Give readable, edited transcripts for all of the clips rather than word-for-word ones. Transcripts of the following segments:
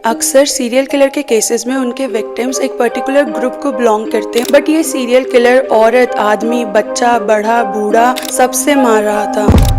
अक्सर serial killer के cases में उनके विक्टिम्स एक पर्टिकुलर ग्रुप को बिलोंग करते हैं, बट ये सीरियल किलर औरत, आदमी, बच्चा, बड़ा, बूढ़ा सबसे मार रहा था।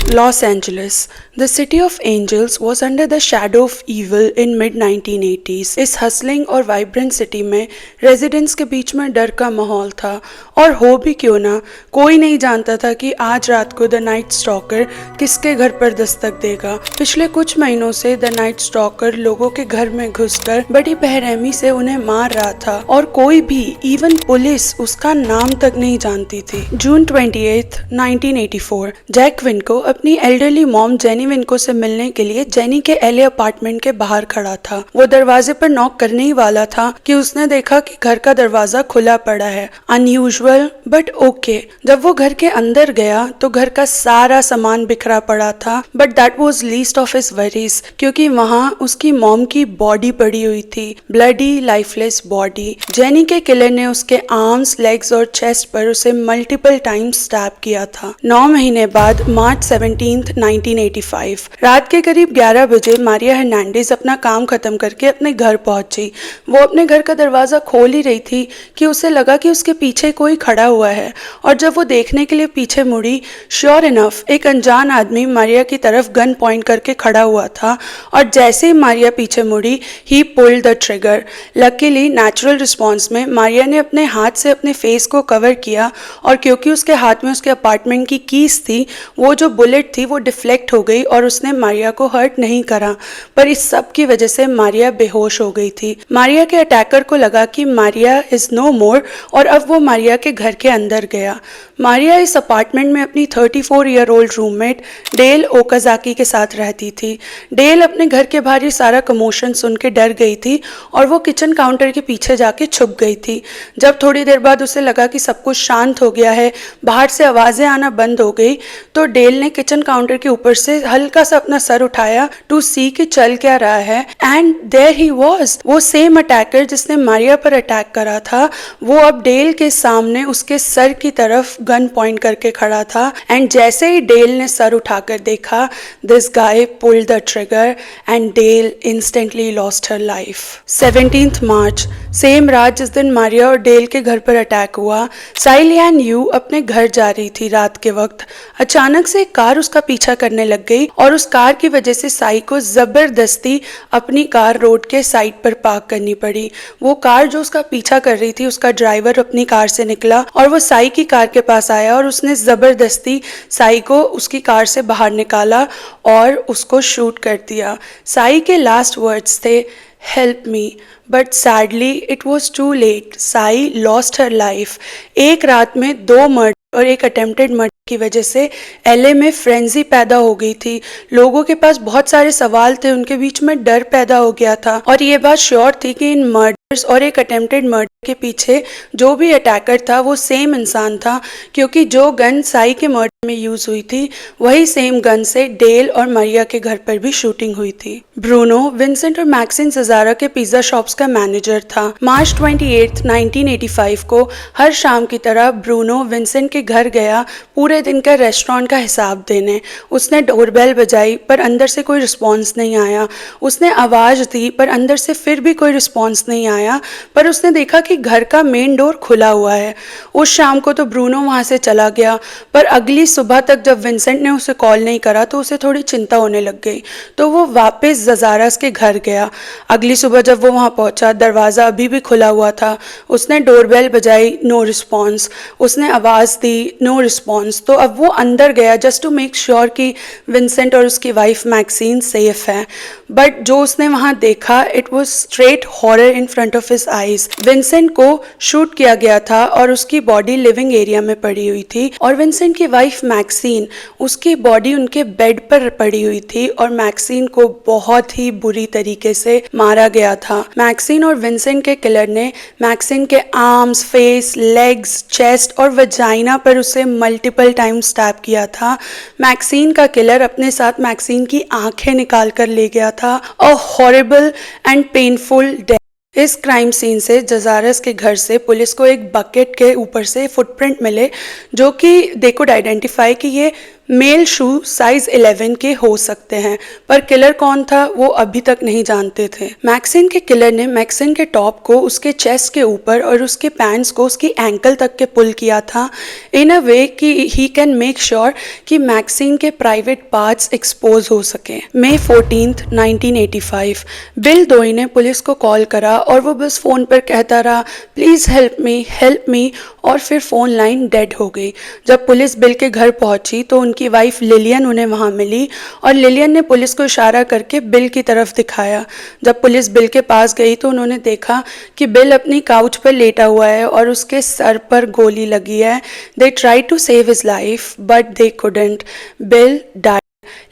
Los Angeles, the city of angels, was under the shadow of evil in mid-1980s. इस हसलिंग और वाइब्रेंट सिटी में रेजिडेंट्स के बीच में डर का माहौल था, और हो भी क्यों ना, कोई नहीं जानता था कि आज रात को द नाइट स्टॉकर किसके घर पर दस्तक देगा। पिछले कुछ महीनों से द नाइट स्टॉकर लोगों के घर में घुसकर बड़ी बेरहमी से उन्हें मार रहा था, और कोई भी, इवन पुलिस, उसका नाम तक नहीं जानती थी। जून 28, 1984, जैक विनको अपनी एल्डरली मॉम जेनी विनको से मिलने के लिए जेनी के एलए अपार्टमेंट के बाहर खड़ा था। वो दरवाजे पर नॉक करने ही वाला था कि उसने देखा कि घर का दरवाजा खुला पड़ा है। Unusual but okay. जब वो घर के अंदर गया तो घर का सारा सामान बिखरा पड़ा था, but that was least of his worries, क्योंकि वहाँ उसकी मॉम की बॉडी पड़ी हुई थी, ब्लडी लाइफलेस बॉडी। जेनी के किलर ने उसके आर्म्स, लेग्स और चेस्ट पर उसे मल्टीपल टाइम्स स्टैब किया था। 9 महीने बाद मार्च 17, 1985 रात के करीब 11 बजे मारिया हर्नांडेज अपना काम खत्म करके अपने घर पहुंची। वो अपने घर का दरवाजा खोल ही रही थी कि उसे लगा कि उसके पीछे कोई खड़ा हुआ है, और जब वो देखने के लिए पीछे मुड़ी, श्योर इनफ एक अनजान आदमी मारिया की तरफ गन पॉइंट करके खड़ा हुआ था, और जैसे ही मारिया पीछे मुड़ी, ही pulled the trigger. Luckily natural response में मारिया ने अपने हाथ से अपने फेस को कवर किया, और क्योंकि उसके हाथ में उसके अपार्टमेंट की कीज थी, वो जो बुलेट थी वो डिफ्लेक्ट हो गई और उसने मारिया को हर्ट नहीं करा, पर इस सब की वजह से मारिया बेहोश हो गई थी। मारिया के अटैकर को लगा कि मारिया इज नो मोर, और अब वो मारिया के घर के अंदर गया। मारिया इस अपार्टमेंट में अपनी 34-ईयर-ओल्ड रूममेट डेल ओकाजाकी के साथ रहती थी। डेल अपने घर के बाहर ये सारा कमोशन सुन के डर गई थी, और वो किचन काउंटर के पीछे जाके छुप गई थी। जब थोड़ी देर बाद उसे लगा कि सब कुछ शांत हो गया है, बाहर से आवाजें आना बंद हो गई, तो डेल ने किचन काउंटर के ऊपर से हल्का सा अपना सर उठाया टू सी कि चल क्या रहा है, एंड देयर ही वाज। वो सेम अटैकर जिसने मारिया पर अटैक करा था, वो अब डेल के सामने उसके सर की तरफ गन पॉइंट करके खड़ा था, एंड जैसे ही डेल ने सर उठाकर देखा, this guy pulled the trigger and Dale instantly lost her life. 17 मार्च, सेम रात जिस दिन मारिया और डेल के घर पर अटैक हुआ, साई लियान यू अपने घर जा रही थी रात के वक्त। अचानक से एक कार उसका पीछा करने लग गई, और उस कार की वजह से साई को जबरदस्ती अपनी कार रोड के साइड पर पार्क करनी पड़ी। वो कार जो उसका पीछा कर रही थी, उसका ड्राइवर अपनी कार से निकला और वो साई की कार के पास आया, और उसने जबरदस्ती साई को उसकी कार से बाहर निकाला और उसको शूट कर दिया। साई के लास्ट वर्ड्स थे, help me, but sadly it was too late. Tsai lost her life. एक रात में 2 मर्डर और एक अटेम्प्टेड मर्डर की वजह से एलए में फ्रेंजी पैदा हो गई थी। लोगों के पास बहुत सारे सवाल थे, उनके बीच में डर पैदा हो गया था, और ये बात श्योर थी कि इन मर्डर्स और एक अटेम्प्टेड मर्डर के पीछे जो भी अटैकर था वो सेम इंसान था, क्योंकि जो गन साई के मर्डर में यूज हुई थी, वही सेम गन से डेल और मारिया के घर पर भी शूटिंग हुई थी। ब्रूनो विंसेंट और मैक्सिन सजारा के पिज्जा शॉप्स का मैनेजर था। मार्च 28, 1985 को हर शाम की तरह ब्रूनो विंसेंट के घर गया पूरे दिन का रेस्टोरेंट का हिसाब देने। उसने डोरबेल बजाई, पर अंदर से कोई रिस्पॉन्स नहीं आया। उसने आवाज़ दी, पर अंदर से फिर भी कोई रिस्पॉन्स नहीं आया, पर उसने देखा कि घर का मेन डोर खुला हुआ है। उस शाम को तो ब्रूनो वहाँ से चला गया, पर अगली सुबह तक जब विंसेंट ने उसे कॉल नहीं करा तो उसे थोड़ी चिंता होने लग गई, तो वो वापस जजारस के घर गया। अगली सुबह जब वो वहाँ पहुँचा, दरवाज़ा अभी भी खुला हुआ था। उसने डोरबेल बजाई, नो रिस्पॉन्स। उसने आवाज़ दी, नो रिस्पॉन्स। तो अब वो अंदर गया जस्ट टू मेक श्योर कि विंसेंट और उसकी वाइफ मैक्सिन सेफ है, बट जो उसने वहाँ देखा, it was straight horror in front of his eyes. Vincent को शूट किया गया था और उसकी बॉडी लिविंग एरिया में पड़ी हुई थी, और विंसेंट की वाइफ मैक्सिन, उसकी बॉडी उनके बेड पर पड़ी हुई थी, और मैक्सिन को बहुत ही बुरी तरीके से मारा गया था। मैक्सिन और विंसेंट के किलर ने मैक्सिन के आर्म्स, फेस, लेग्स, चेस्ट और वजाइना पर उसे मल्टीपल टाइम स्टैब किया था। मैक्सिन का किलर अपने साथ मैक्सिन की आंखें निकाल कर ले गया था। A horrible and painful death. इस क्राइम सीन से जजारस के घर से पुलिस को एक बकेट के ऊपर से फुटप्रिंट मिले, जो कि दे कुड आइडेंटिफाई कि ये मेल शू साइज 11 के हो सकते हैं, पर किलर कौन था वो अभी तक नहीं जानते थे। मैक्सिन के किलर ने मैक्सिन के टॉप को उसके चेस्ट के ऊपर और उसके पैंट्स को उसकी एंकल तक के पुल किया था इन अ वे कि ही कैन मेक श्योर कि मैक्सिन के प्राइवेट पार्ट्स एक्सपोज हो सके। May 14th 1985 बिल दोई ने पुलिस को कॉल करा और वो बस फ़ोन पर कहता रहा प्लीज़ हेल्प मी और फिर फ़ोन लाइन डेड हो गई। जब पुलिस बिल के घर पहुंची तो उनकी वाइफ लिलियन उन्हें वहां मिली और लिलियन ने पुलिस को इशारा करके बिल की तरफ दिखाया। जब पुलिस बिल के पास गई तो उन्होंने देखा कि बिल अपनी काउच पर लेटा हुआ है और उसके सर पर गोली लगी है। They try to save his life but they couldn't. Bill died.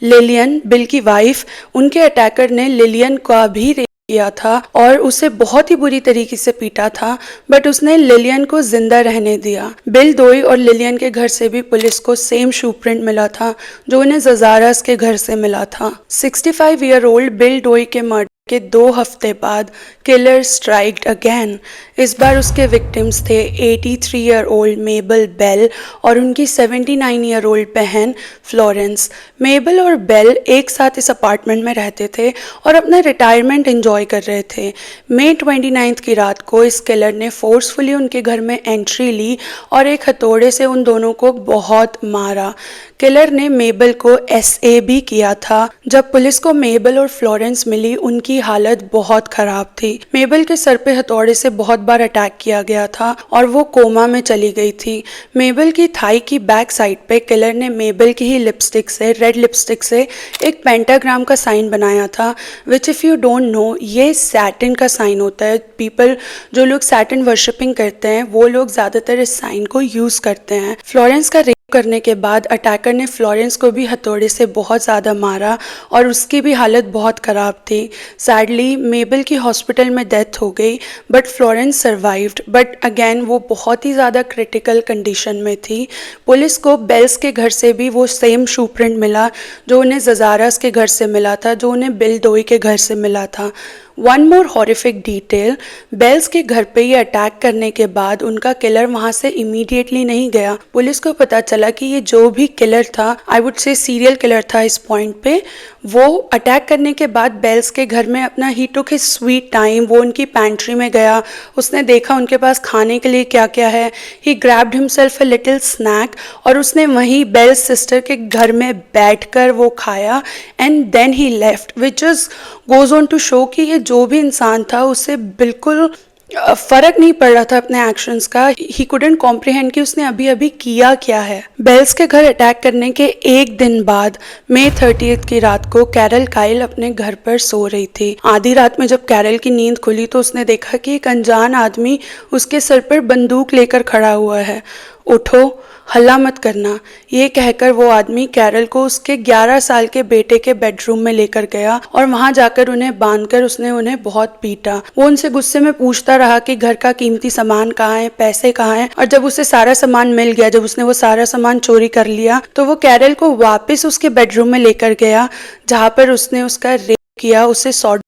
Lillian, Bill की वाइफ, उनके अटैकर ने लिलियन का भी रेप किया था और उसे बहुत ही बुरी तरीके से पीटा था, बट उसने लिलियन को जिंदा रहने दिया। बिल दोई और लिलियन के घर से भी पुलिस को सेम शू प्रिंट मिला था जो उन्हें ज़ज़ारस के घर से मिला था। 65 ईयर ओल्ड बिल दोई के मर्डर के 2 हफ्ते बाद किलर स्ट्राइक्ड अगेन। इस बार उसके विक्टिम्स थे 83 ईयर ओल्ड मेबल बेल और उनकी 79 ईयर ओल्ड बहन फ्लोरेंस। मेबल और बेल एक साथ इस अपार्टमेंट में रहते थे और अपना रिटायरमेंट एंजॉय कर रहे थे। May 29 की रात को इस किलर ने फोर्सफुली उनके घर में एंट्री ली और एक हथौड़े से उन दोनों को बहुत मारा। किलर ने मेबल को SA भी किया था। जब पुलिस को मेबल और फ्लोरेंस मिली उनकी हालत बहुत खराब थी। मेबल के सर पे हथौड़े से बहुत बार अटैक किया गया था और वो कोमा में चली गई थी। मेबल की थाई की बैक साइड पे किलर ने मेबल की ही लिपस्टिक से, रेड लिपस्टिक से एक पेंटाग्राम का साइन बनाया था, विच इफ़ यू डोंट नो ये सैटन का साइन होता है। पीपल जो लोग सैटन वर्शिपिंग करते हैं वो लोग ज़्यादातर इस साइन को यूज़ करते हैं। फ्लोरेंस का करने के बाद अटैकर ने फ्लोरेंस को भी हथौड़े से बहुत ज़्यादा मारा और उसकी भी हालत बहुत ख़राब थी। सैडली मेबल की हॉस्पिटल में डेथ हो गई but Florence survived, but again वो बहुत ही ज़्यादा क्रिटिकल कंडीशन में थी। पुलिस को बेल्स के घर से भी वो सेम शू प्रिंट मिला जो उन्हें ज़ज़ारस के घर से मिला था, जो उन्हें बिल दोई के घर से मिला था। One more horrific detail, Bells के घर पे ये अटैक करने के बाद उनका किलर वहाँ से इमीडिएटली नहीं गया। पुलिस को पता चला कि ये जो भी किलर था, I would say serial killer था इस पॉइंट पे, वो अटैक करने के बाद बेल्स के घर में अपना ही टुक हिज स्वीट टाइम, वो उनकी पैंट्री में गया, उसने देखा उनके पास खाने के लिए क्या क्या है, he grabbed himself a little snack और उसने वहीं बेल्स सिस्टर के घर में बैठकर वो खाया and then he left, which is goes on to show कि ये जो भी इंसान था उसे बिल्कुल फर्क नहीं पड़ रहा था अपने एक्शंस का। ही कुडंट कॉम्प्रिहेंड कि उसने अभी अभी किया क्या है। बेल्स के घर अटैक करने के एक दिन बाद May 30 की रात को कैरल काइल अपने घर पर सो रही थी। आधी रात में जब कैरल की नींद खुली तो उसने देखा कि एक अनजान आदमी उसके सर पर बंदूक लेकर खड़ा हुआ है। उठो, हल्ला मत करना, ये कहकर वो आदमी कैरल को उसके 11 साल के बेटे के बेडरूम में लेकर गया और वहां जाकर उन्हें बांधकर उसने उन्हें बहुत पीटा। वो उनसे गुस्से में पूछता रहा कि घर का कीमती सामान कहाँ है, पैसे कहाँ हैं, और जब उसे सारा सामान मिल गया, जब उसने वो सारा सामान चोरी कर लिया तो वो कैरल को वापस उसके बेडरूम में लेकर गया जहाँ पर उसने उसका रेप किया, उसे सॉट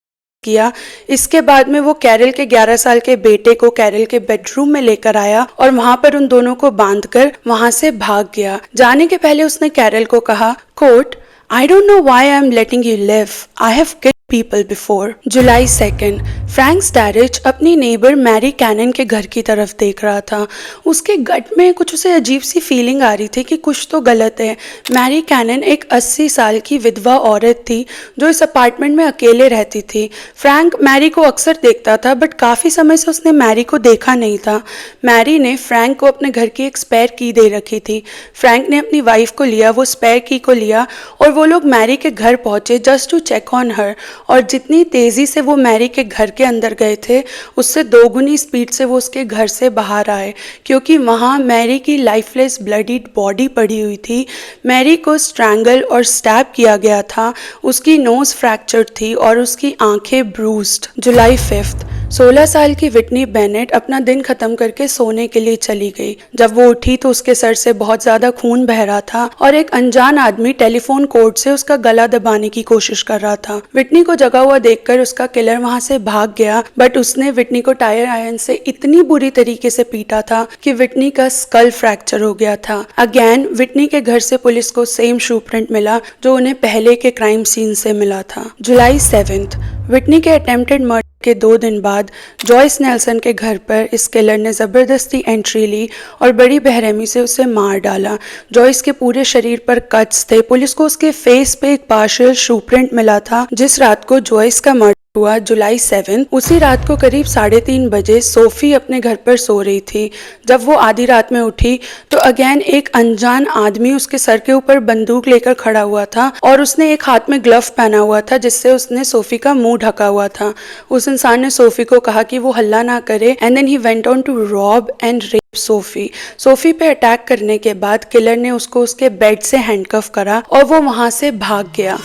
किया। इसके बाद में वो कैरल के 11 साल के बेटे को कैरल के बेडरूम में लेकर आया और वहां पर उन दोनों को बांधकर वहां से भाग गया। जाने के पहले उसने कैरल को कहा, coat, I don't know why I'm letting you live. I have killed people before. July 2nd, Frank Starich अपनी नेबर मैरी कैनन के घर की तरफ देख रहा था। उसके गट में कुछ उसे अजीब सी फीलिंग आ रही थी कि कुछ तो गलत है। मैरी कैनन एक 80 साल की विधवा औरत थी जो इस अपार्टमेंट में अकेले रहती थी। फ्रैंक मैरी को अक्सर देखता था बट काफ़ी समय से उसने मैरी को देखा नहीं था। मैरी ने फ्रैंक को अपने घर की एक स्पेयर की दे रखी थी। फ्रैंक ने अपनी वाइफ को लिया, वो स्पेयर की को लिया और वो लोग मैरी के घर पहुंचे just to check on her. और जितनी तेज़ी से वो मैरी के घर के अंदर गए थे उससे दोगुनी स्पीड से वो उसके घर से बाहर आए, क्योंकि वहाँ मैरी की लाइफलेस ब्लडीड बॉडी पड़ी हुई थी। मैरी को स्ट्रैंगल और स्टैब किया गया था, उसकी नोज़ फ्रैक्चर्ड थी और उसकी आंखें ब्रूस्ड। जुलाई 5th, 16 साल की विटनी बेनेट अपना दिन खत्म करके सोने के लिए चली गई। जब वो उठी तो उसके सर से बहुत ज्यादा खून बह रहा था और एक अनजान आदमी टेलीफोन कोड से उसका गला दबाने की कोशिश कर रहा था। विटनी को जगा हुआ देखकर उसका किलर वहां से भाग गया, बट उसने विटनी को टायर आयरन से इतनी बुरी तरीके से पीटा था कि विटनी का स्कल फ्रैक्चर हो गया था। अगेन विटनी के घर से पुलिस को सेम शू प्रिंट मिला जो उन्हें पहले के क्राइम सीन से मिला था। जुलाई 7, विटनी के अटेम्प्टेड मर्डर के 2 दिन बाद जॉयस नेल्सन के घर पर इस किलर ने जबरदस्ती एंट्री ली और बड़ी बेरहमी से उसे मार डाला। जॉयस के पूरे शरीर पर कट्स थे। पुलिस को उसके फेस पे एक पार्शियल शू प्रिंट मिला था। जिस रात को जॉयस का मर्डर हुआ, जुलाई 7, उसी रात को करीब 3:30 बजे सोफी अपने घर पर सो रही थी। जब वो आधी रात में उठी तो अगेन एक अनजान आदमी उसके सर के ऊपर बंदूक लेकर खड़ा हुआ था और उसने एक हाथ में ग्लव पहना हुआ था जिससे उसने सोफी का मुंह ढका हुआ था। उस इंसान ने सोफी को कहा कि वो हल्ला ना करे and then he went on to rob and rape Sophie. Sophie पे अटैक करने के बाद किलर ने उसको उसके बेड से हैंडकफ करा और वो वहां से भाग गया।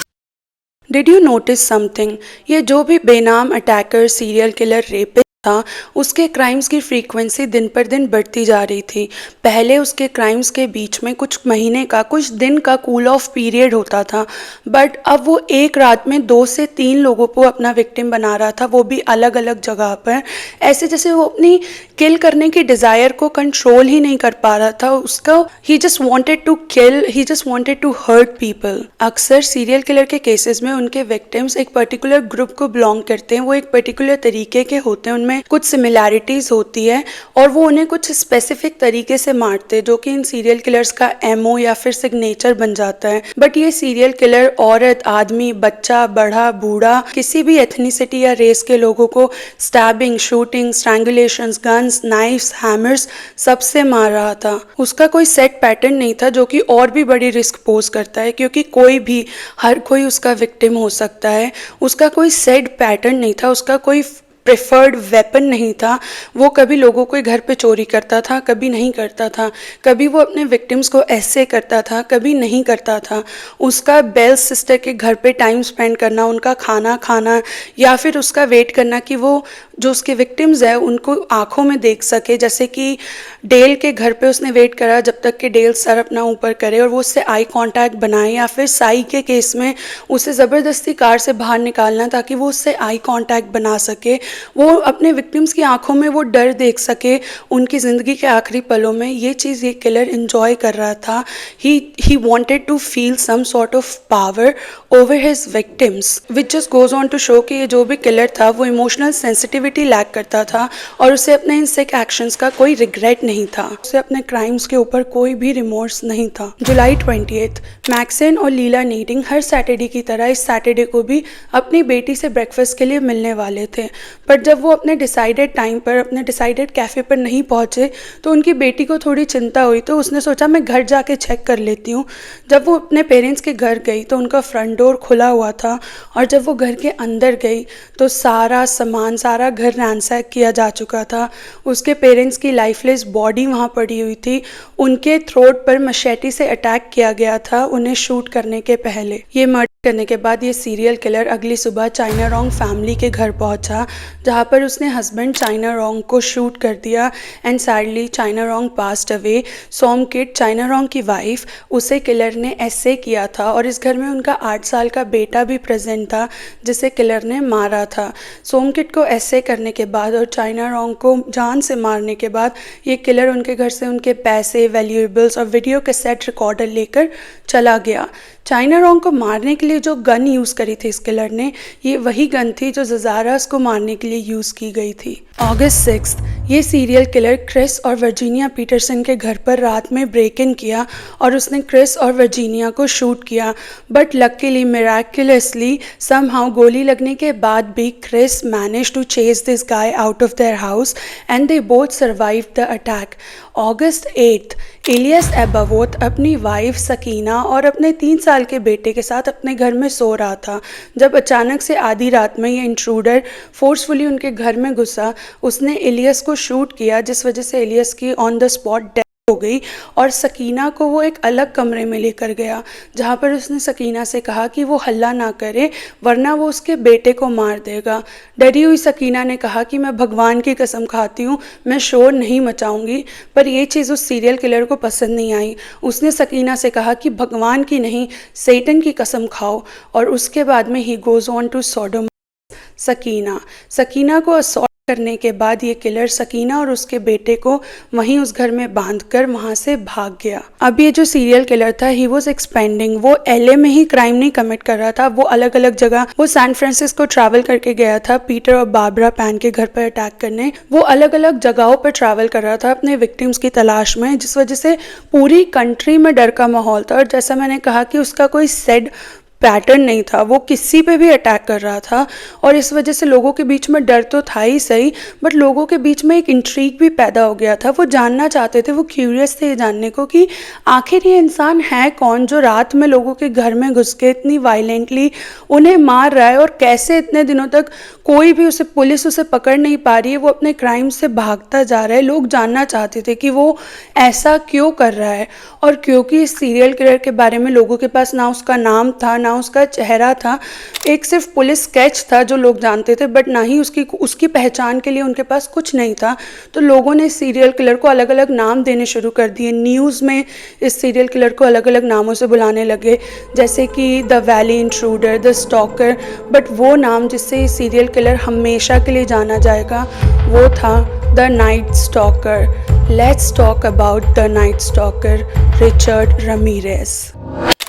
Did you notice something? ये जो भी बेनाम अटैकर, सीरियल किलर, रेपिस्ट था, उसके क्राइम्स की फ्रीक्वेंसी दिन पर दिन बढ़ती जा रही थी। पहले उसके क्राइम्स के बीच में कुछ महीने का, कुछ दिन का कूल ऑफ पीरियड होता था, बट अब वो एक रात में 2 से 3 लोगों को अपना विक्टिम बना रहा था, वो भी अलग अलग जगह पर। ऐसे जैसे वो अपनी किल करने की डिज़ायर को कंट्रोल ही नहीं कर पा रहा था। उसका he just wanted to kill, he just wanted to hurt people. अक्सर सीरियल किलर के केसेस में उनके विक्टिम्स एक पर्टिकुलर ग्रुप को बिलोंग करते हैं, वो एक पर्टिकुलर तरीके के होते हैं, उनमें कुछ सिमिलैरिटीज होती है और वो उन्हें कुछ स्पेसिफिक तरीके से मारते हैं जो कि इन सीरियल किलर्स का एमओ या फिर सिग्नेचर बन जाता है। बट ये सीरियल किलर औरत, आदमी, बच्चा, बड़ा, बूढ़ा, किसी भी एथनिसिटी या रेस के लोगों को stabbing, shooting, strangulations, guns, knifes, hammers सबसे मार रहा था। उसका कोई सेट पैटर्न नहीं था जो कि और भी बड़ी रिस्क पोज करता है, क्योंकि कोई भी, हर कोई उसका विक्टिम हो सकता है। उसका कोई सेट पैटर्न नहीं था, उसका कोई प्रेफर्ड वेपन नहीं था। वो कभी लोगों के घर पे चोरी करता था, कभी नहीं करता था। कभी वो अपने विक्टिम्स को ऐसे करता था, कभी नहीं करता था। उसका बेल सिस्टर के घर पे टाइम स्पेंड करना, उनका खाना खाना या फिर उसका वेट करना कि वो जो उसके विक्टिम्स है उनको आंखों में देख सके। जैसे कि डेल के घर पे उसने वेट करा जब तक कि डेल सर अपना ऊपर करे और वो उससे आई कांटेक्ट बनाए, या फिर साई के केस में उसे ज़बरदस्ती कार से बाहर निकालना ताकि वो उससे आई कांटेक्ट बना सके, वो अपने विक्टिम्स की आंखों में वो डर देख सके उनकी ज़िंदगी के आखिरी पलों में। ये चीज़ ये किलर इन्जॉय कर रहा था। He wanted to feel some sort of power over his victims, which just goes on to show कि ये जो भी किलर था वो इमोशनल सेंसिटिविटी लैक करता था और उसे अपने इन सिक एक्शंस का कोई रिग्रेट नहीं था। उसे अपने क्राइम्स के ऊपर कोई भी रिमोर्स नहीं था। जुलाई 28, मैक्सन और लीला नीडिंग हर सैटरडे की तरह इस सैटरडे को भी अपनी बेटी से ब्रेकफास्ट के लिए मिलने वाले थे, पर जब वो अपने डिसाइडेड टाइम पर अपने डिसाइडेड कैफ़े पर नहीं पहुंचे तो उनकी बेटी को थोड़ी चिंता हुई, तो उसने सोचा मैं घर जाके चेक कर लेती हूँ। जब वो अपने पेरेंट्स के घर गई तो उनका फ्रंट डोर खुला हुआ था और जब वो घर के अंदर गई तो सारा सामान, सारा घर रैंसैक किया जा चुका था। उसके पेरेंट्स की लाइफलेस बॉडी वहाँ पड़ी हुई थी। उनके थ्रोट पर मशेटी से अटैक किया गया था उन्हें शूट करने के पहले। ये मर्डर करने के बाद ये सीरियल किलर अगली सुबह चाइना रॉन्ग फैमिली के घर पहुंचा, जहां पर उसने हस्बैंड चाइना रॉन्ग को शूट कर दिया and sadly Chainarong passed away. Somkid, Chainarong की वाइफ, उसे किलर ने ऐसे किया था और इस घर में उनका 8 साल का बेटा भी प्रेजेंट था जिसे किलर ने मारा था। सोम किट को ऐसे करने के बाद और चाइना रॉन्ग को जान से मारने के बाद ये किलर उनके घर से उनके पैसे, वैल्यूएबल्स और वीडियो कैसेट रिकॉर्डर लेकर चला गया। चाइना रॉन्ग को मारने के लिए जो गन यूज़ करी थी इस किलर ने, ये वही गन थी जो ज़जारास को मारने के लिए यूज़ की गई थी। अगस्त 6, ये सीरियल किलर क्रिस और वर्जीनिया पीटरसन के घर पर रात में ब्रेक इन किया और उसने क्रिस और वर्जीनिया को शूट किया, बट लकीली, मिराक्युलसली, समहाउ गोली लगने के बाद भी Chris manage to chase this guy out of their house and they both survived the attack. अगस्त 8, इलियस एबावोत अपनी वाइफ सकीना और अपने 3 साल के बेटे के साथ अपने घर में सो रहा था जब अचानक से आधी रात में ये इंट्रूडर फोर्सफुली उनके घर में घुसा। उसने इलियस को शूट किया जिस वजह से इलियस की ऑन द स्पॉट डेथ हो गई और सकीना को वो एक अलग कमरे में लेकर गया, जहाँ पर उसने सकीना से कहा कि वो हल्ला ना करे वरना वो उसके बेटे को मार देगा। डरी हुई सकीना ने कहा कि मैं भगवान की कसम खाती हूँ मैं शोर नहीं मचाऊंगी, पर ये चीज़ उस सीरियल किलर को पसंद नहीं आई। उसने सकीना से कहा कि भगवान की नहीं सेटन की कसम खाओ, और उसके बाद में he goes on to sodom Sakina को असॉल्ट करने के बाद ये किलर सकीना और उसके बेटे को वहीं उस घर में बांधकर वहां से भाग गया। अब ये जो सीरियल किलर था ही वॉज एक्सपेंडिंग, वो एलए में ही क्राइम नहीं कमिट कर रहा था, वो अलग अलग जगह, वो सैन फ्रांसिस्को ट्रैवल करके गया था पीटर और बारबरा पैन के घर पर अटैक करने। वो अलग अलग जगहों पर ट्रैवल कर रहा था अपने विक्टिम्स की तलाश में, जिस वजह से पूरी कंट्री में डर का माहौल था। और जैसा मैंने कहा कि उसका कोई सेट पैटर्न नहीं था, वो किसी पे भी अटैक कर रहा था, और इस वजह से लोगों के बीच में डर तो था ही सही, बट लोगों के बीच में एक इंट्रीग भी पैदा हो गया था। वो जानना चाहते थे, वो क्यूरियस थे ये जानने को कि आखिर ये इंसान है कौन जो रात में लोगों के घर में घुस के इतनी वायलेंटली उन्हें मार रहा है, और कैसे इतने दिनों तक कोई भी पुलिस उसे पकड़ नहीं पा रही है, वो अपने क्राइम से भागता जा रहा है। लोग जानना चाहते थे कि वो ऐसा क्यों कर रहा है, और क्योंकि इस सीरियल किलर के बारे में लोगों के पास ना उसका नाम था ना उसका चेहरा था, एक सिर्फ पुलिस स्केच था जो लोग जानते थे, बट ना ही उसकी पहचान के लिए उनके पास कुछ नहीं था। तो लोगों ने सीरियल किलर को अलग अलग नाम देने शुरू कर दिए। न्यूज़ में इस सीरियल किलर को अलग अलग नामों से बुलाने लगे, जैसे कि the valley intruder, the stalker, but वो नाम जिससे सीरियल किलर हमेशा के लिए जाना जाएगा वो था the Night Stalker. Let's talk about the Night Stalker Richard Ramirez.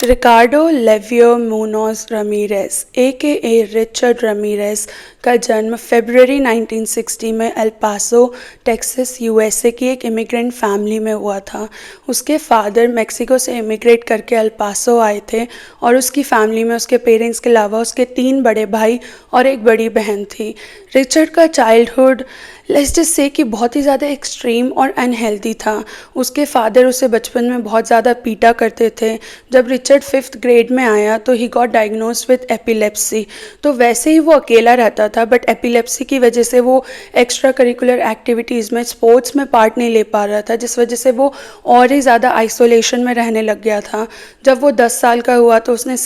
Ricardo Leyva Munoz Ramirez AKA Richard Ramirez का जन्म फरवरी 1960 में एल पासो टेक्सास USA की एक इमिग्रेंट फैमिली में हुआ था। उसके फादर मेक्सिको से इमिग्रेट करके एल पासो आए थे, और उसकी फैमिली में उसके पेरेंट्स के अलावा उसके 3 बड़े भाई और एक बड़ी बहन थी। रिचर्ड का चाइल्डहुड लेट्स जस्ट से कि बहुत ही ज़्यादा एक्सट्रीम और अनहेल्दी था। उसके फादर उसे बचपन में बहुत ज़्यादा पीटा करते थे। जब रिचर्ड 5th ग्रेड में आया तो he got diagnose with epilepsy. तो वैसे ही वो अकेला रहता था, बट एपिलेप्सी की वजह से वो एक्स्ट्रा करिकुलर एक्टिविटीज़ में स्पोर्ट्स में पार्ट नहीं ले पा रहा था, जिस वजह से वो और ही ज़्यादा आइसोलेशन में रहने लग गया था। जब वो 10 साल का हुआ तो उसने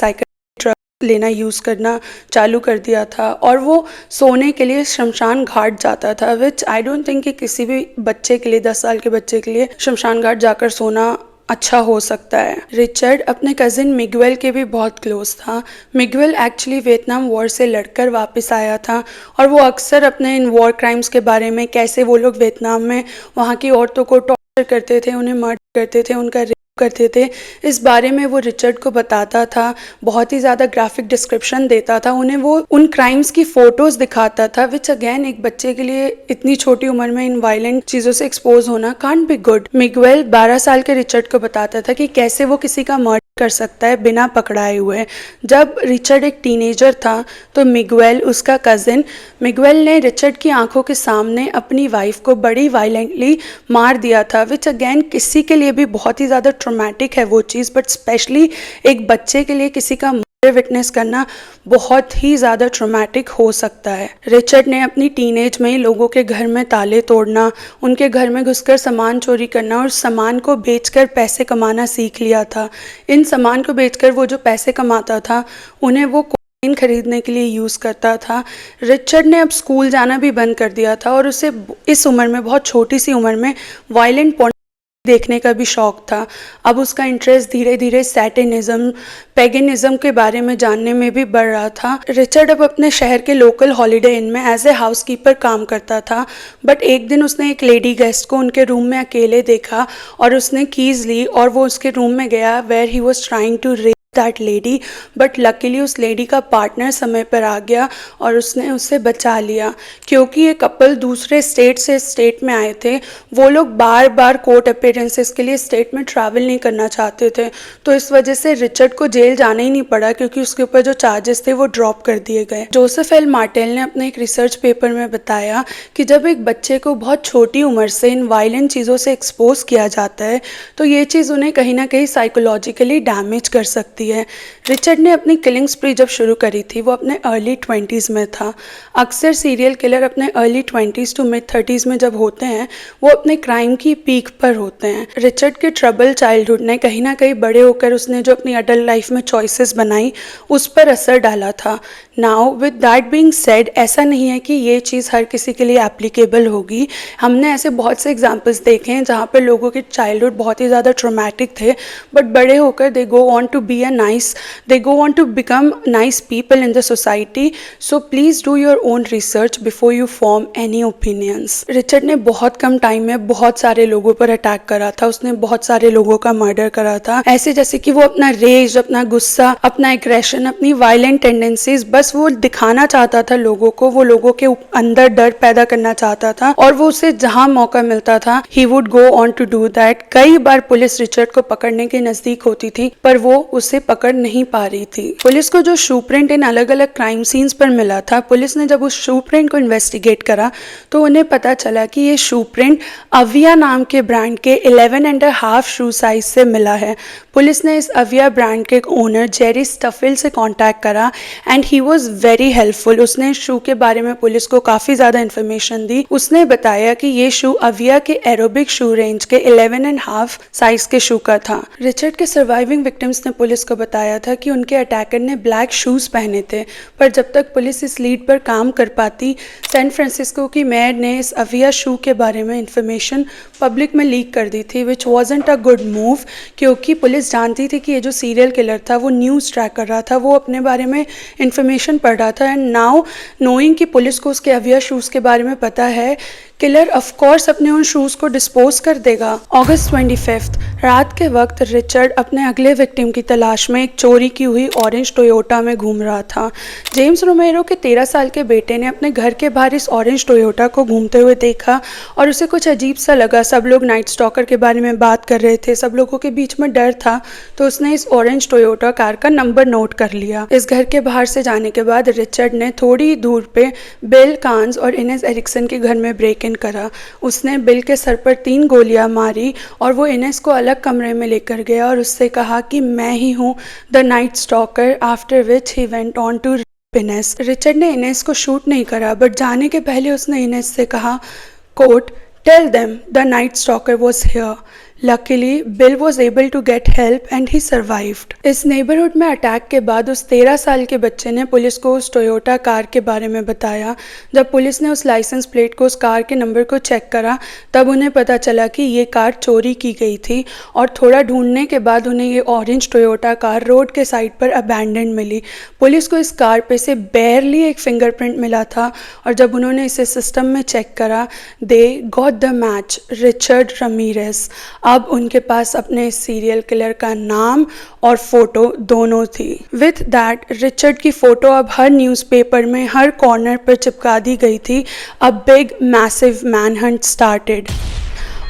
लेना यूज़ करना चालू कर दिया था, और वो सोने के लिए शमशान घाट जाता था, विच आई डोंट थिंक कि किसी भी बच्चे के लिए 10 साल के बच्चे के लिए शमशान घाट जाकर सोना अच्छा हो सकता है। रिचर्ड अपने कज़िन मिगुएल के भी बहुत क्लोज था। मिगुएल एक्चुअली वियतनाम वॉर से लड़कर वापस आया था, और वो अक्सर अपने इन वॉर क्राइम्स के बारे में, कैसे वो लोग वियतनाम में वहाँ की औरतों को टॉर्चर करते थे, उन्हें मर्डर करते थे, उनका करते थे, इस बारे में वो रिचर्ड को बताता था, बहुत ही ज़्यादा ग्राफिक डिस्क्रिप्शन देता था उन्हें, वो उन क्राइम्स की फ़ोटोज़ दिखाता था, विच अगेन एक बच्चे के लिए इतनी छोटी उम्र में इन वायलेंट चीज़ों से एक्सपोज होना कांट बी गुड। मिगुएल 12 साल के रिचर्ड को बताता था कि कैसे वो किसी का मर्डर कर सकता है बिना पकड़ाए हुए। जब रिचर्ड एक टीनेजर था तो मिगुएल, उसका कज़िन मिगुएल ने रिचर्ड की आंखों के सामने अपनी वाइफ को बड़ी वायलेंटली मार दिया था, विच अगेन किसी के लिए भी बहुत ही ज़्यादा ट्रॉमेटिक है वो चीज़, बट स्पेशली एक बच्चे के लिए किसी का विटनेस करना बहुत ही ज़्यादा ट्रॉमेटिक हो सकता है। रिचर्ड ने अपनी टीनेज में ही लोगों के घर में ताले तोड़ना, उनके घर में घुसकर सामान चोरी करना और सामान को बेचकर पैसे कमाना सीख लिया था। इन सामान को बेचकर वो जो पैसे कमाता था उन्हें वो कोकीन खरीदने के लिए यूज़ करता था। रिचर्ड ने अब स्कूल जाना भी बंद कर दिया था, और उसे इस उम्र में, बहुत छोटी सी उम्र में, वायलेंट देखने का भी शौक था। अब उसका इंटरेस्ट धीरे धीरे सैटेनिज्म, पैगनिज्म के बारे में जानने में भी बढ़ रहा था। रिचर्ड अब अपने शहर के लोकल हॉलिडे इन में एज ए हाउसकीपर काम करता था, बट एक दिन उसने एक लेडी गेस्ट को उनके रूम में अकेले देखा, और उसने कीज़ ली और वो उसके रूम में गया where he was trying to that lady, but luckily उस लेडी का पार्टनर समय पर आ गया और उसने उसे बचा लिया। क्योंकि ये कपल दूसरे स्टेट से स्टेट में आए थे, वो लोग बार बार कोर्ट अपीयरेंसेस के लिए स्टेट में ट्रैवल नहीं करना चाहते थे, तो इस वजह से रिचर्ड को जेल जाना ही नहीं पड़ा, क्योंकि उसके ऊपर जो चार्जेस थे वो ड्रॉप कर दिए गए। जोसेफ एल मार्टेल ने अपने एक रिसर्च पेपर में बताया कि जब एक बच्चे को बहुत छोटी उम्र से इन वायलेंट चीज़ों से एक्सपोज किया जाता है तो ये चीज़ उन्हें कहीं ना कहीं साइकोलॉजिकली डैमेज कर सकती होती है। रिचर्ड ने अपनी किलिंग स्प्री जब शुरू करी थी वो अपने अर्ली 20s में था। अक्सर सीरियल किलर अपने early 20s to mid 30s में जब होते हैं वो अपने क्राइम की पीक पर होते हैं। रिचर्ड के ट्रबल चाइल्डहुड ने कहीं ना कहीं बड़े होकर उसने जो अपनी अडल्ट लाइफ में चॉइसेस बनाई उस पर असर डाला था। Now with that being said, ऐसा नहीं है कि ये चीज़ हर किसी के लिए एप्लीकेबल होगी। हमने ऐसे बहुत से एग्जाम्पल्स देखे हैं जहाँ पर लोगों के चाइल्डहुड बहुत ही ज़्यादा ट्रॉमेटिक थे, बट बड़े होकर they go on to be they go on to become nice people in the society. So please do your own research before you form any opinions. Richard ने बहुत कम टाइम में बहुत सारे लोगों पर अटैक करा था, उसने बहुत सारे लोगों का मर्डर करा था। ऐसे जैसे कि वो अपना रेज, अपना गुस्सा, अपना एग्रेशन, अपनी वायलेंट टेंडेंसीज बस वो दिखाना चाहता था लोगों को, वो लोगों के अंदर डर पैदा करना चाहता था और वो उसे जहां मौका मिलता था he would go on to do that. कई बार पुलिस रिचर्ड को पकड़ने के नजदीक होती थी पर वो उसे पकड़ नहीं पा रही थी। पुलिस को जो शू प्रिंट इन अलग अलग क्राइम सीन्स पर मिला था, पुलिस ने जब उस शू प्रिंट को इन्वेस्टिगेट करा तो उन्हें पता चला कि ये शू प्रिंट अविया नाम के ब्रांड के 11.5 शू साइज से मिला है। पुलिस ने इस अविया ब्रांड के ओनर जेरी स्टफिल से कांटेक्ट करा and he was very helpful. उसने शू के बारे में पुलिस को काफ़ी ज़्यादा इन्फॉर्मेशन दी। उसने बताया कि ये शू अविया के एरोबिक शू रेंज के 11.5 साइज के शू का था। रिचर्ड के सर्वाइविंग विक्टिम्स ने पुलिस को बताया था कि उनके अटैकर ने ब्लैक शूज़ पहने थे, पर जब तक पुलिस इस लीड पर काम कर पाती, सैन फ्रांसिस्को की मेयर ने इस अविया शू के बारे में इंफॉर्मेशन पब्लिक में लीक कर दी थी, विच वॉजंट अ गुड मूव, क्योंकि पुलिस जानती थी कि ये जो सीरियल किलर था वो न्यूज़ ट्रैक कर रहा था, वो अपने बारे में इंफॉर्मेशन पढ़ रहा था। एंड नाउ नोइंग कि पुलिस को उसके अविया शूज़ के बारे में पता है, किलर ऑफ कोर्स अपने उन शूज़ को डिस्पोज कर देगा। अगस्त 25 रात के वक्त रिचर्ड अपने अगले विक्टिम की तलाश में एक चोरी की हुई ऑरेंज टोयोटा में घूम रहा था। जेम्स रोमेरो के 13 साल के बेटे ने अपने घर के बाहर इस ऑरेंज टोयोटा को घूमते हुए देखा और उसे कुछ अजीब सा लगा। सब लोग नाइट स्टॉकर के बारे में बात कर रहे थे, सब लोगों के बीच में डर था, तो उसने इस ऑरेंज टोयोटा कार का नंबर नोट कर लिया। इस घर के बाहर से जाने के बाद रिचर्ड ने थोड़ी दूर पे बिल कान्स और इनेस एरिक्सन के घर में ब्रेक इन करा। उसने बिल के सर पर 3 गोलियां मारी और वो इनेस को अलग कमरे में लेकर गया और उससे कहा कि मैं ही हूँ the Night Stalker, after which he went on to Inez. Richard ने इनेस को शूट नहीं करा, बट जाने के पहले उसने इनेस से कहा, quote, tell them the Night Stalker was here. Luckily Bill was able to get help and he survived. इस नेबरहुड में अटैक के बाद उस 13 साल के बच्चे ने पुलिस को उस टोयोटा कार के बारे में बताया। जब पुलिस ने उस लाइसेंस प्लेट को, उस कार के नंबर को चेक करा, तब उन्हें पता चला कि ये कार चोरी की गई थी और थोड़ा ढूंढने के बाद उन्हें ये ऑरेंज टोयोटा कार रोड के साइड पर अबैंडन मिली। पुलिस को इस कार पे से बेयरली एक फिंगरप्रिंट मिला था और जब उन्होंने इसे सिस्टम में चेक करा, they got the match, Richard Ramirez. अब उनके पास अपने सीरियल किलर का नाम और फोटो दोनों थी। विथ दैट रिचर्ड की फोटो अब हर न्यूज़पेपर में हर कॉर्नर पर चिपका दी गई थी। A big massive manhunt started.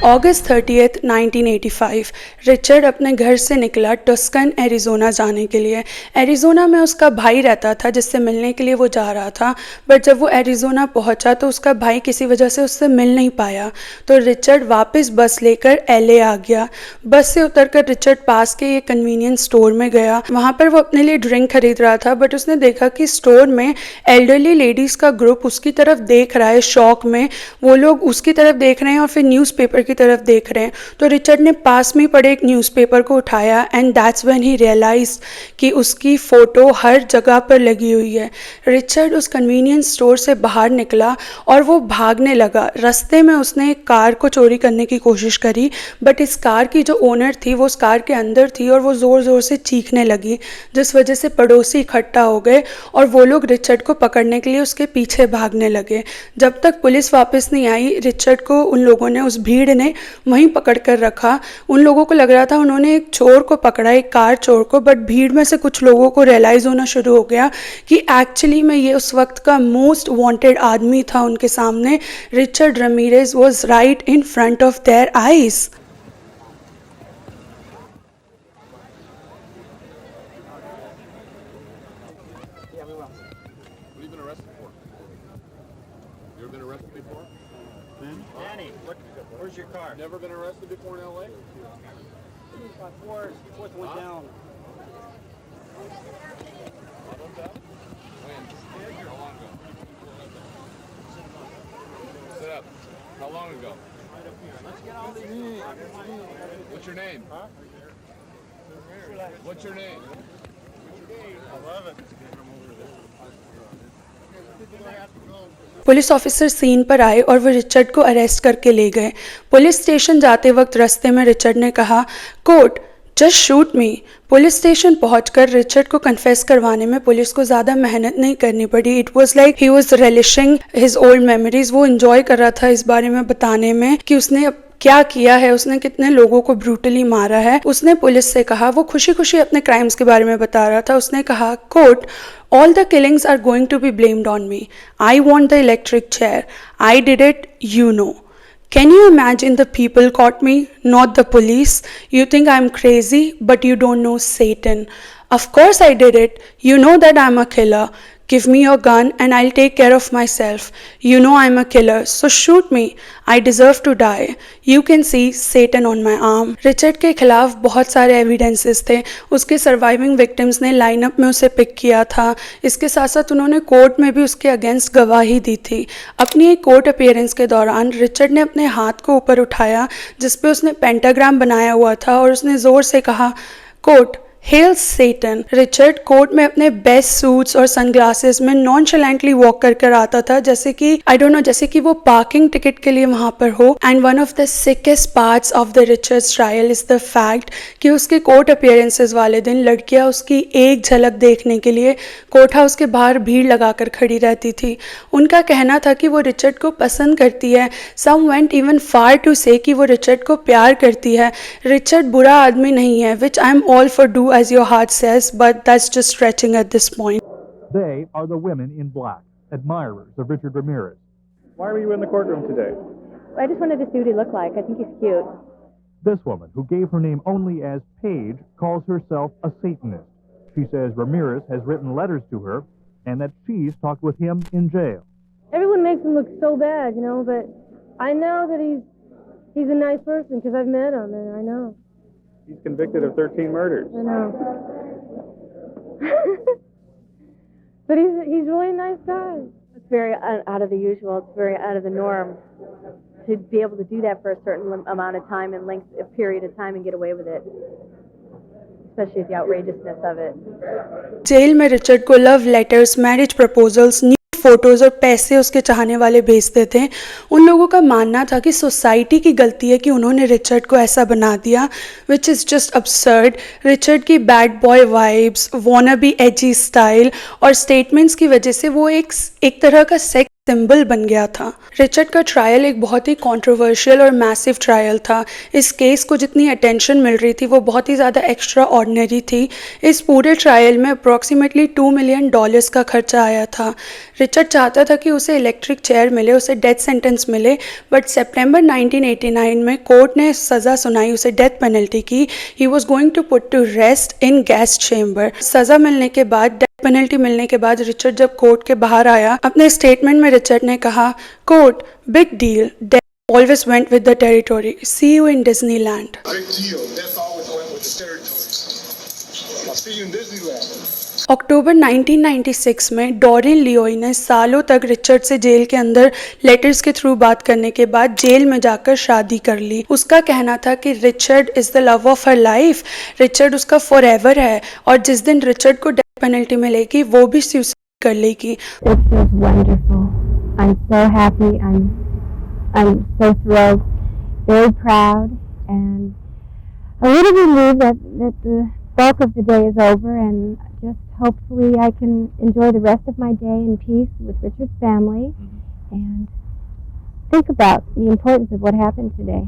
August 30, 1985 Richard अपने घर से निकला टस्कन एरिज़ोना जाने के लिए। एरिज़ोना में उसका भाई रहता था जिससे मिलने के लिए वो जा रहा था, बट जब वो एरिज़ोना पहुंचा तो उसका भाई किसी वजह से उससे मिल नहीं पाया, तो रिचर्ड वापस बस लेकर LA आ गया। बस से उतरकर रिचर्ड पास के एक कन्वीनियंस स्टोर में गया। वहाँ पर वो अपने लिए ड्रिंक खरीद रहा था, बट उसने देखा कि स्टोर में एल्डरली लेडीज़ का ग्रुप उसकी तरफ देख रहा है। शॉक में वो लोग उसकी तरफ देख रहे हैं और फिर न्यूज़पेपर की तरफ देख रहे हैं। तो रिचर्ड ने पास में पड़े एक न्यूज़पेपर को उठाया and that's when he realised कि उसकी फ़ोटो हर जगह पर लगी हुई है। रिचर्ड उस कन्वीनियंस स्टोर से बाहर निकला और वो भागने लगा। रास्ते में उसने एक कार को चोरी करने की कोशिश करी, बट इस कार की जो ओनर थी वो उस कार के अंदर थी और वो ज़ोर ज़ोर से चीखने लगी, जिस वजह से पड़ोसी इकट्ठा हो गए और वो लोग रिचर्ड को पकड़ने के लिए उसके पीछे भागने लगे। जब तक पुलिस वापस नहीं आई, रिचर्ड को उन लोगों ने, उस भीड़ ने वहीं पकड़ कर रखा। उन लोगों को लग रहा था उन्होंने एक चोर को पकड़ा, एक कार चोर को, बट भीड़ में से कुछ लोगों को रियलाइज़ होना शुरू हो गया कि एक्चुअली में ये उस वक्त का मोस्ट वांटेड आदमी था उनके सामने। Richard Ramirez was right in front of their eyes. Danny, where's your car? Never been arrested before in LA? My fourth went down. Sit up. How long ago? What's your name? What's your name? 11. Police officer scene पर आए और वो Richard को arrest करके ले गए। Police station जाते वक्त रास्ते में रिचर्ड ने कहा, कोर्ट जस्ट शूट मी। पुलिस स्टेशन पहुंचकर रिचर्ड को कन्फेस करवाने में पुलिस को ज़्यादा मेहनत नहीं करनी पड़ी। It was like he was relishing his old memories. वो इन्जॉय कर रहा था इस बारे में बताने में कि उसने क्या किया है, उसने कितने लोगों को ब्रूटली मारा है। उसने पुलिस से कहा, वो खुशी खुशी अपने क्राइम्स के बारे में बता रहा था। उसने कहा, court all the killings are going to be blamed on me. I want the electric chair. I did it, you know. Can you imagine the people caught me, not the police? You think I'm crazy, but you don't know Satan. Of course I did it. You know that I'm a killer. Give me your gun and I'll take care of myself. You know I'm a killer, so shoot me. I deserve to die. You can see Satan on my arm. Richard के खिलाफ बहुत सारे evidences थे। उसके surviving victims ने lineup में उसे pick किया था। इसके साथ साथ उन्होंने कोर्ट में भी उसके अगेंस्ट गवाही दी थी। अपनी एक कोर्ट अपीयरेंस के दौरान रिचर्ड ने अपने हाथ को ऊपर उठाया जिस पे उसने पेंटाग्राम बनाया हुआ था और उसने ज़ोर से कहा, कोर्ट हेल सेटन। रिचर्ड कोर्ट में अपने बेस्ट सूट्स और सनग्लासेस में नॉनशलेंटली वॉक कर कर आता था जैसे कि आई डोंट नो, जैसे कि वो पार्किंग टिकट के लिए वहां पर हो। And one of the सिकेस्ट parts of the Richards trial is the fact कि उसके कोर्ट अपीयरेंसेस वाले दिन लड़कियां उसकी एक झलक देखने के लिए कोर्ट हाउस के बाहर भीड़ लगाकर खड़ी रहती थी। उनका कहना था कि वो रिचर्ड को पसंद करती है। सम went even far to say कि वो रिचर्ड को प्यार करती है। रिचर्ड बुरा आदमी नहीं है, which I am all for do as your heart says, but that's just stretching at this point. They are the women in black, admirers of Richard Ramirez. Why were you in the courtroom today? I just wanted to see what he looked like. I think he's cute. This woman, who gave her name only as Paige, calls herself a Satanist. She says Ramirez has written letters to her and that she's talked with him in jail. Everyone makes him look so bad, you know, but I know that he's a nice person because I've met him and I know. He's convicted of 13 murders. I know. But he's really a nice guy. It's very out of the usual. It's very out of the norm to be able to do that for a certain amount of time and length, a period of time, and get away with it. Especially the outrageousness of it. जेल में Richard को love letters, marriage proposals, photos और पैसे उसके चाहने वाले भेजते थे। उन लोगों का मानना था कि सोसाइटी की गलती है कि उन्होंने रिचर्ड को ऐसा बना दिया, which is just absurd. Richard की बैड बॉय वाइब्स, वॉनाबी एजी स्टाइल और स्टेटमेंट्स की वजह से वो एक तरह का सेक्स सिंबल बन गया था। रिचर्ड का ट्रायल एक बहुत ही कंट्रोवर्शियल और मैसिव ट्रायल था। इस केस को जितनी अटेंशन मिल रही थी वो बहुत ही ज़्यादा एक्स्ट्रा ऑर्डिनरी थी। इस पूरे ट्रायल में अप्रॉक्सीमेटली $2 मिलियन का खर्चा आया था। रिचर्ड चाहता था कि उसे इलेक्ट्रिक चेयर मिले, उसे डेथ सेंटेंस मिले, बट सितंबर 1989 में कोर्ट ने सज़ा सुनाई, उसे डेथ पेनल्टी की। He was going to put to rest in gas chamber. सज़ा मिलने के बाद, पेनल्टी मिलने के बाद रिचर्ड जब कोर्ट के बाहर आया, अपने स्टेटमेंट में रिचर्ड ने कहा, quote big deal, death always went with the territory, see you in Disneyland. Big deal. Death always went with the territories. I'll see you in Disneyland. अक्टूबर 1996 में डॉरिन लियोई ने सालों तक रिचर्ड से जेल के अंदर लेटर्स के थ्रू बात करने के बाद जेल में जाकर शादी कर ली। उसका कहना था कि Richard is the love of her life, Richard उसका फॉरएवर है और जिस दिन रिचर्ड को डेथ पेनल्टी मिलेगी वो भी सुसाइड कर लेगी। This is wonderful. I'm so happy. I'm so thrilled, very proud, and a little relieved that the bulk of the day is over, and just hopefully I can enjoy the rest of my day in peace with Richard's family and think about the importance of what happened today.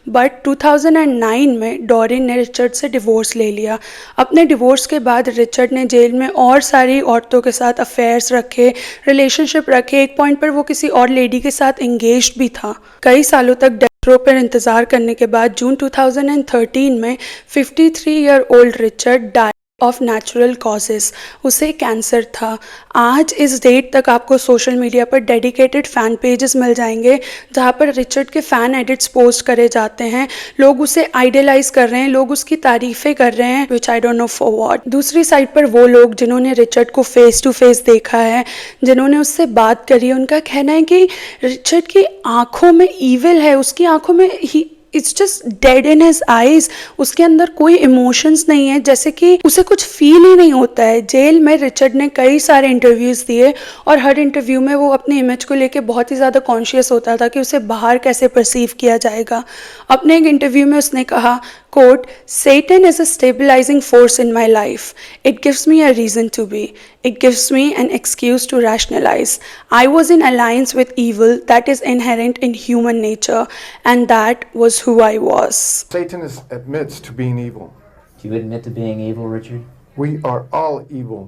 But 2009 में डॉरिन ने Richard से divorce ले लिया। अपने divorce के बाद Richard ने jail में और सारी औरतों के साथ अफेयर्स रखे, रिलेशनशिप रखे। एक पॉइंट पर वो किसी और लेडी के साथ एंगेज्ड भी था। कई सालों तक डेथ रो पर इंतज़ार करने के बाद जून 2013 में 53 year old Richard die of natural causes, उसे कैंसर था। आज इस डेट तक आपको सोशल मीडिया पर डेडिकेटेड फ़ैन पेजेस मिल जाएंगे जहाँ पर रिचर्ड के फ़ैन एडिट्स पोस्ट करे जाते हैं, लोग उसे आइडियलाइज कर रहे हैं, लोग उसकी तारीफ़ें कर रहे हैं, which I don't know for what. दूसरी साइड पर वो लोग जिन्होंने रिचर्ड को फेस टू फेस देखा है, जिन्होंने उससे बात करी, उनका कहना है कि रिचर्ड की आंखों में ईविल है, उसकी आंखों में ही it's just dead in his eyes, उसके अंदर कोई इमोशंस नहीं है, जैसे कि उसे कुछ फील ही नहीं होता है। जेल में रिचर्ड ने कई सारे इंटरव्यूज़ दिए और हर इंटरव्यू में वो अपनी इमेज को लेके बहुत ही ज़्यादा कॉन्शियस होता था कि उसे बाहर कैसे परसीव किया जाएगा। अपने एक इंटरव्यू में उसने कहा, quote, Satan is a stabilizing force in my life. It gives me a reason to be. It gives me an excuse to rationalize. I was in alliance with evil that is inherent in human nature, and that was who I was. Satan admits to being evil. Do you admit to being evil, Richard? We are all evil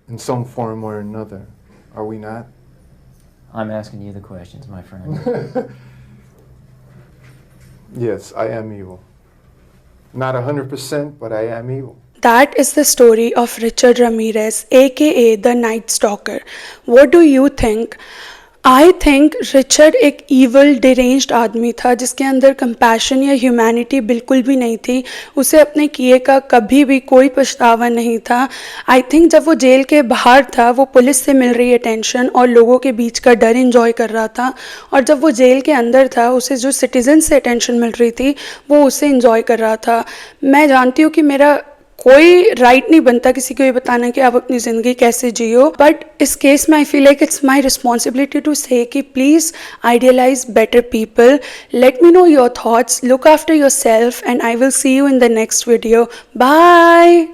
in some form or another, are we not? I'm asking you the questions, my friend. Yes, I am evil. Not 100%, but I am evil. That is the story of Richard Ramirez, aka the Night Stalker. What do you think? I think Richard एक evil deranged आदमी था जिसके अंदर compassion या humanity बिल्कुल भी नहीं थी। उसे अपने किए का कभी भी कोई पछतावा नहीं था। आई थिंक जब वो जेल के बाहर था वो पुलिस से मिल रही अटेंशन और लोगों के बीच का डर इंजॉय कर रहा था, और जब वो जेल के अंदर था उसे जो सिटीजन से अटेंशन मिल रही थी वो उसे इंजॉय कर रहा था। मैं जानती हूँ कि मेरा कोई राइट नहीं बनता किसी को ये बताना कि आप अपनी ज़िंदगी कैसे जियो, बट इस केस में I feel like it's my responsibility to say कि please idealise better people. Let me know your thoughts, look after yourself, and I will see you in the next video. Bye.